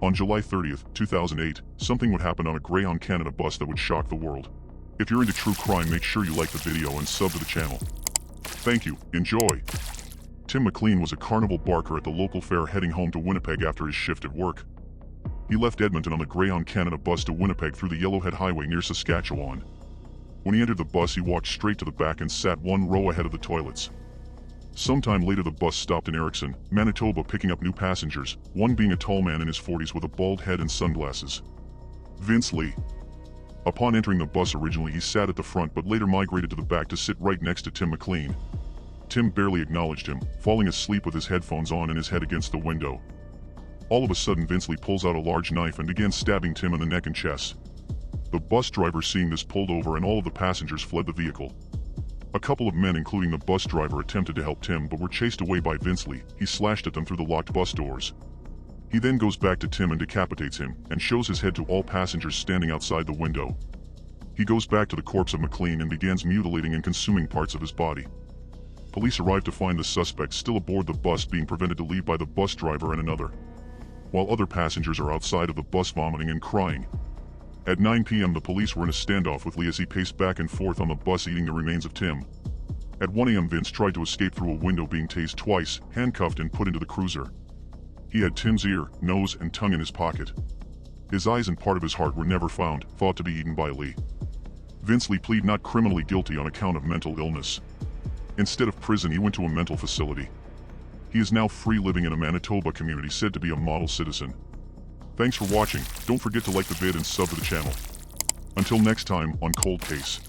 On July 30th, 2008, something would happen on a Greyhound Canada bus that would shock the world. If you're into true crime, make sure you like the video and sub to the channel. Thank you, enjoy! Tim McLean was a carnival barker at the local fair heading home to Winnipeg after his shift at work. He left Edmonton on the Greyhound Canada bus to Winnipeg through the Yellowhead Highway near Saskatchewan. When he entered the bus, he walked straight to the back and sat one row ahead of the toilets. Sometime later, the bus stopped in Erickson, Manitoba, picking up new passengers, one being a tall man in his 40s with a bald head and sunglasses. Vince Lee. Upon entering the bus, originally he sat at the front but later migrated to the back to sit right next to Tim McLean. Tim barely acknowledged him, falling asleep with his headphones on and his head against the window. All of a sudden, Vince Lee pulls out a large knife and begins stabbing Tim in the neck and chest. The bus driver, seeing this, pulled over and all of the passengers fled the vehicle. A couple of men, including the bus driver, attempted to help Tim but were chased away by Vince Lee. He slashed at them through the locked bus doors. He then goes back to Tim and decapitates him and shows his head to all passengers standing outside the window. He goes back to the corpse of McLean and begins mutilating and consuming parts of his body. Police arrive to find the suspects still aboard the bus, being prevented to leave by the bus driver and another, while other passengers are outside of the bus vomiting and crying. At 9 p.m. the police were in a standoff with Lee as he paced back and forth on the bus eating the remains of Tim. At 1 a.m. Vince tried to escape through a window, being tased twice, handcuffed and put into the cruiser. He had Tim's ear, nose and tongue in his pocket. His eyes and part of his heart were never found, thought to be eaten by Lee. Vince Lee pleaded not criminally guilty on account of mental illness. Instead of prison, he went to a mental facility. He is now free, living in a Manitoba community, said to be a model citizen. Thanks for watching. Don't forget to like the vid and sub to the channel. Until next time on Cold Case.